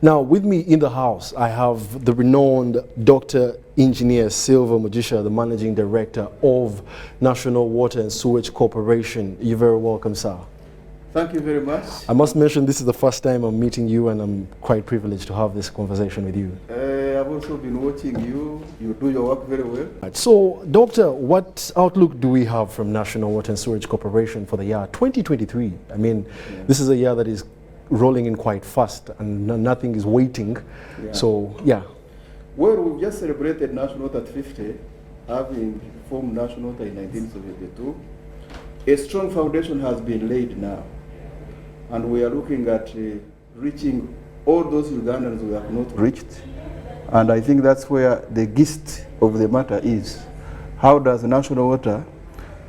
Now, with me in the house, I have the renowned Dr. Engineer Silver Mujisha, the Managing Director of National Water and Sewerage Corporation. You're very welcome, sir. Thank you very much. I must mention this is the first time I'm meeting you, and I'm quite privileged to have this conversation with you. I've also been watching you. You do your work very well. Right. So, Doctor, what outlook do we have from National Water and Sewerage Corporation for the year 2023? I mean, this is a year that is rolling in quite fast, and nothing is waiting. So, yeah. Well, we've just celebrated National Water at 50, having formed National Water in 1972. A strong foundation has been laid now, and we are looking at reaching all those Ugandans we have not reached. And I think that's where the gist of the matter is. How does National Water,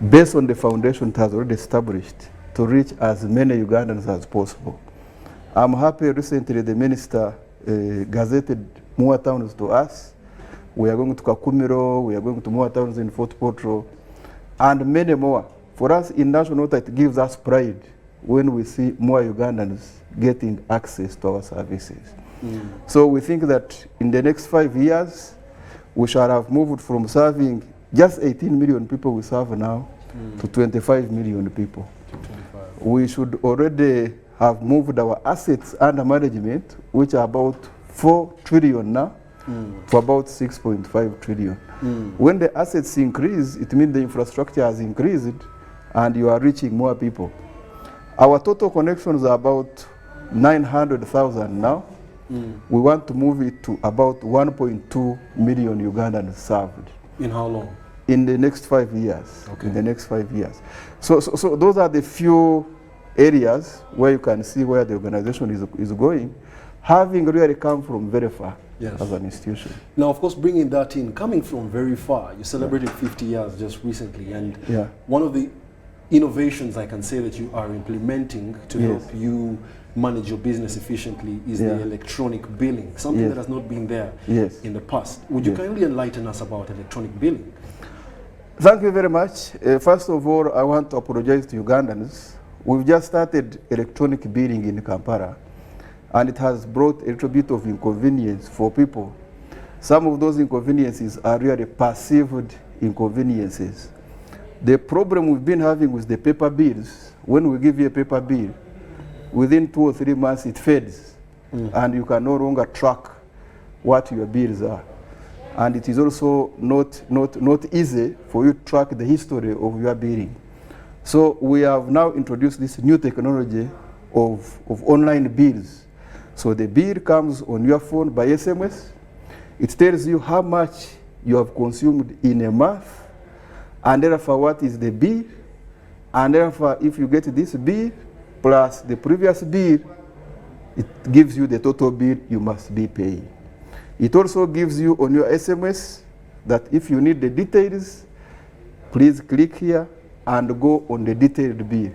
based on the foundation it has already established, to reach as many Ugandans as possible? I'm happy recently the minister gazetted more towns to us. We are going to Kakumiro, we are going to more towns in Fort Portal, and many more. For us in National Water, it gives us pride when we see more Ugandans getting access to our services. So we think that in the next 5 years, we shall have moved from serving just 18 million people we serve now to 25 million people. We should already have moved our assets under management, which are about 4 trillion now, to about 6.5 trillion. When the assets increase, it means the infrastructure has increased and you are reaching more people. Our total connections are about 900,000 now. We want to move it to about 1.2 million Ugandans served. In how long? In the next 5 years. Okay. In the next 5 years. So those are the few areas where you can see where the organization is going, having really come from very far as an institution. Now, of course, bringing that in, coming from very far, you celebrated 50 years just recently, and one of the innovations I can say that you are implementing to help you manage your business efficiently is the electronic billing, something that has not been there in the past. Would you kindly enlighten us about electronic billing? Thank you very much. First of all, I want to apologize to Ugandans. We've just started electronic billing in Kampala, and it has brought a little bit of inconvenience for people. Some of those inconveniences are really perceived inconveniences. The problem we've been having with the paper bills, when we give you a paper bill, within 2 or 3 months it fades, and you can no longer track what your bills are. And it is also not easy for you to track the history of your billing. So we have now introduced this new technology of online bills. So the bill comes on your phone by SMS. It tells you how much you have consumed in a month, and therefore what is the bill, and therefore if you get this bill plus the previous bill, it gives you the total bill you must be paying. It also gives you on your SMS that if you need the details, please click here and go on the detailed bill.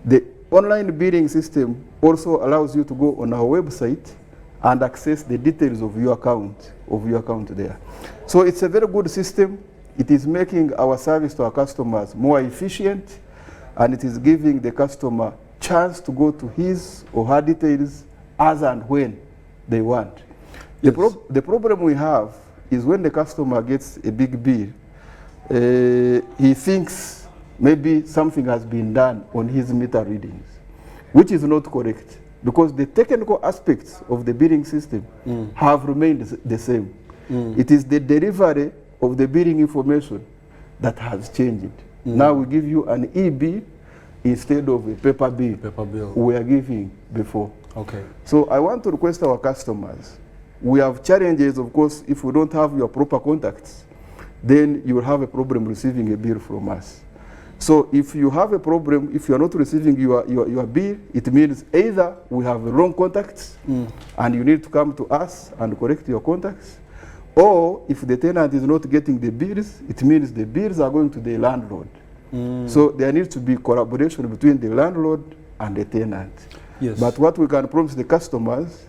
The online billing system also allows you to go on our website and access the details of your account there. So it's a very good system. It is making our service to our customers more efficient, and it is giving the customer chance to go to his or her details as and when they want. The problem we have is when the customer gets a big bill, he thinks maybe something has been done on his meter readings, which is not correct, because the technical aspects of the billing system have remained the same. It is the delivery of the billing information that has changed. Now we give you an e-bill instead of a paper bill we are giving before. Okay. So I want to request our customers, we have challenges, of course. If we don't have your proper contacts, then you will have a problem receiving a bill from us. So if you have a problem, if you are not receiving your bill, it means either we have wrong contacts and you need to come to us and correct your contacts, or if the tenant is not getting the bills, it means the bills are going to the landlord. So there needs to be collaboration between the landlord and the tenant. Yes. But what we can promise the customers,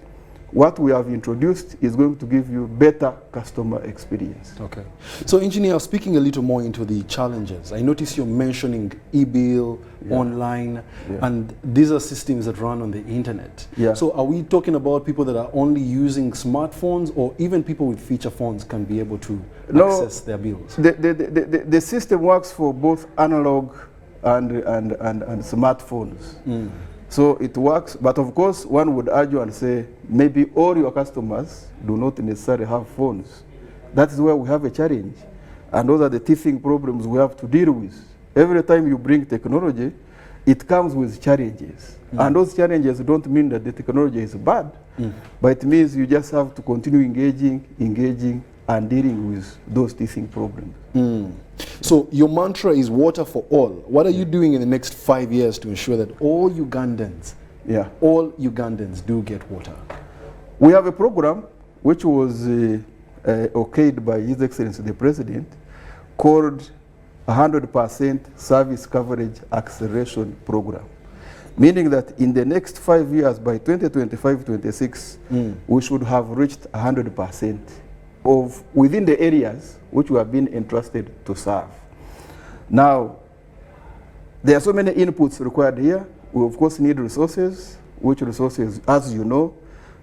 what we have introduced is going to give you better customer experience. Okay. So, engineer, speaking a little more into the challenges, I notice you're mentioning e-bill, online, and these are systems that run on the internet. So are we talking about people that are only using smartphones, or even people with feature phones can be able to access their bills? The system works for both analog and smartphones. So it works, but of course one would argue and say maybe all your customers do not necessarily have phones. That is where we have a challenge, and those are the teething problems we have to deal with. Every time you bring technology, it comes with challenges, and those challenges don't mean that the technology is bad, but it means you just have to continue engaging and dealing with those teething problems. So your mantra is water for all. What are you doing in the next 5 years to ensure that all Ugandans do get water? We have a program which was okayed by His Excellency the President, called 100% Service Coverage Acceleration Program, meaning that in the next 5 years, by 2025-26, we should have reached 100% of within the areas which we have been entrusted to serve. Now, there are so many inputs required here. We of course need resources, which resources, as you know,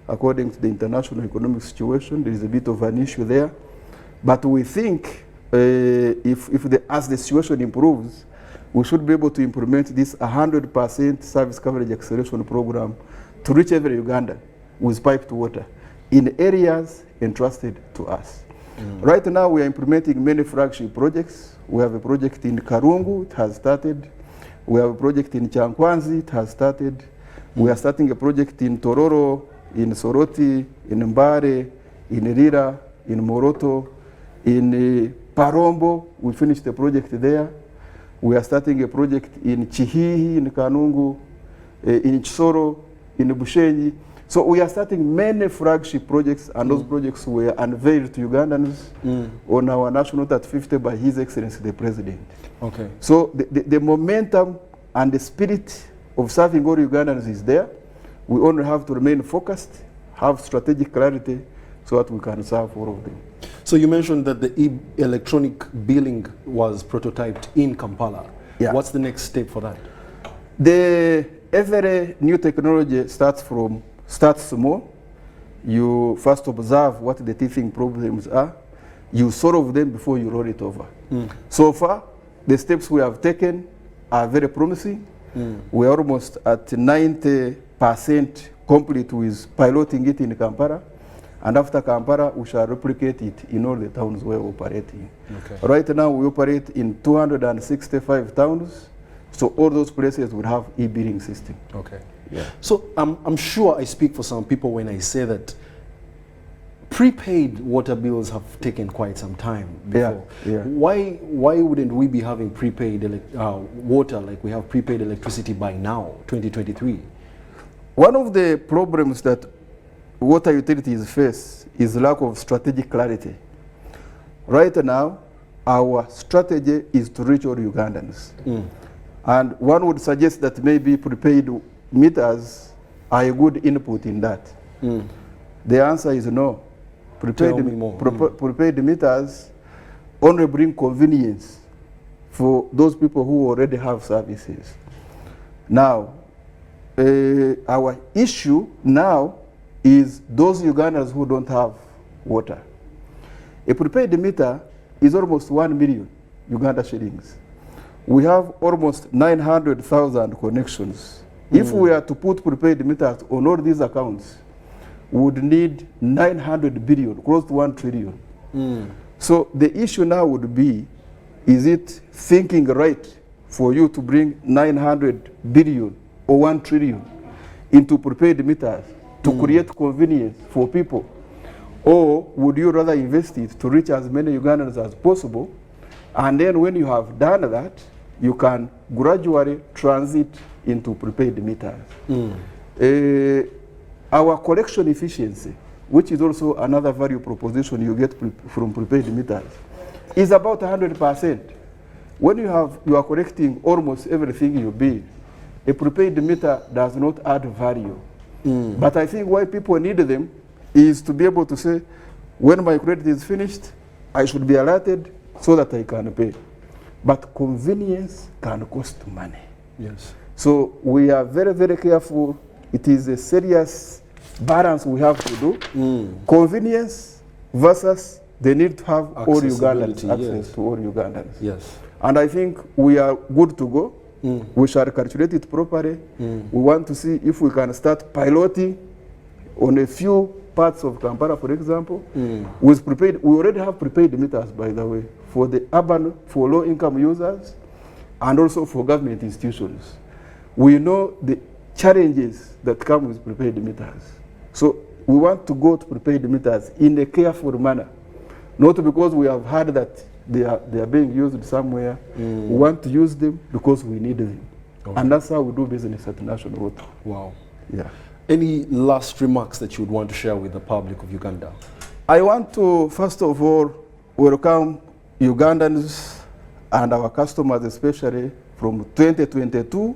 according to the international economic situation, there is a bit of an issue there. But we think as the situation improves, we should be able to implement this 100% service coverage acceleration program to reach every Ugandan with piped water in areas entrusted to us. Right now we are implementing many flagship projects. We have a project in Karungu, it has started. We have a project in Chankwanzi, it has started. We are starting a project in Tororo, in Soroti, in Mbare, in Rira, in Moroto, in Parombo. We finished the project there. We are starting a project in Chihihi, in Kanungu, in Chisoro, in Bushenyi. So we are starting many flagship projects, and those projects were unveiled to Ugandans on our National Note at 50 by His Excellency the President. Okay. So the momentum and the spirit of serving all Ugandans is there. We only have to remain focused, have strategic clarity, so that we can serve all of them. So you mentioned that the electronic billing was prototyped in Kampala. What's the next step for that? Every new technology starts small. You first observe what the teething problems are. You solve them before you roll it over. So far, the steps we have taken are very promising. We are almost at 90% complete with piloting it in Kampala. And after Kampala, we shall replicate it in all the towns where we operate in. Okay. Right now, we operate in 265 towns. So all those places will have e-billing system. Okay. So I'm sure I speak for some people when I say that prepaid water bills have taken quite some time before. Why wouldn't we be having prepaid water like we have prepaid electricity by now, 2023? One of the problems that water utilities face is lack of strategic clarity. Right now, our strategy is to reach all Ugandans. And one would suggest that maybe prepaid meters are a good input in that. The answer is no. Prepaid meters only bring convenience for those people who already have services. Now, our issue now is those Ugandans who don't have water. A prepaid meter is almost 1 million Uganda shillings. We have almost 900,000 connections. If we are to put prepaid meters on all these accounts, we would need 900 billion, close to 1 trillion. So the issue now would be, is it thinking right for you to bring 900 billion or 1 trillion into prepaid meters to create convenience for people? Or would you rather invest it to reach as many Ugandans as possible? And then when you have done that, you can gradually transit into prepaid meters. Our collection efficiency, which is also another value proposition you get from prepaid meters, is about 100%. When you are collecting almost everything you bill, a prepaid meter does not add value. But I think why people need them is to be able to say, when my credit is finished, I should be alerted so that I can pay. But convenience can cost money. Yes. So we are very, very careful. It is a serious balance we have to do. Convenience versus the need to have all Ugandans, access to all Ugandans. Yes. And I think we are good to go. We shall calculate it properly. We want to see if we can start piloting on a few parts of Kampala, for example, with prepaid. We already have prepaid meters, by the way, for the urban, for low-income users, and also for government institutions. We know the challenges that come with prepaid meters. So we want to go to prepaid meters in a careful manner, not because we have heard that they are being used somewhere. We want to use them because we need them. Okay. And that's how we do business at National Water. Wow. Yeah. Any last remarks that you would want to share with the public of Uganda? I want to, first of all, welcome Ugandans and our customers, especially from 2022.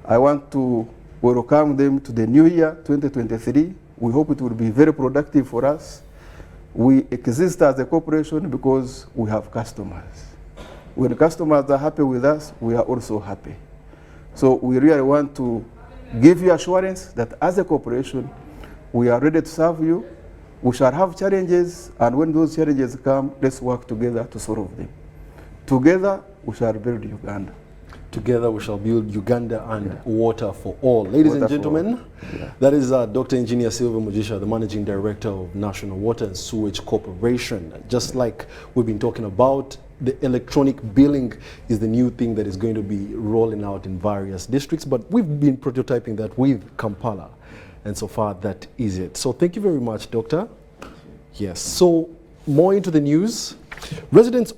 I want to welcome them to the new year, 2023. We hope it will be very productive for us. We exist as a corporation because we have customers. When customers are happy with us, we are also happy. So we really want to give you assurance that as a corporation, we are ready to serve you. We shall have challenges, and when those challenges come, let's work together to solve them. Together, we shall build Uganda. Together we shall build Uganda and water for all. Ladies and gentlemen, that is Dr. Engineer Sylvia Mujisha, the Managing Director of National Water and Sewerage Corporation. Just like we've been talking about, the electronic billing is the new thing that is going to be rolling out in various districts, but we've been prototyping that with Kampala, and so far that is it. So thank you very much, Doctor. Yes, so more into the news. Residents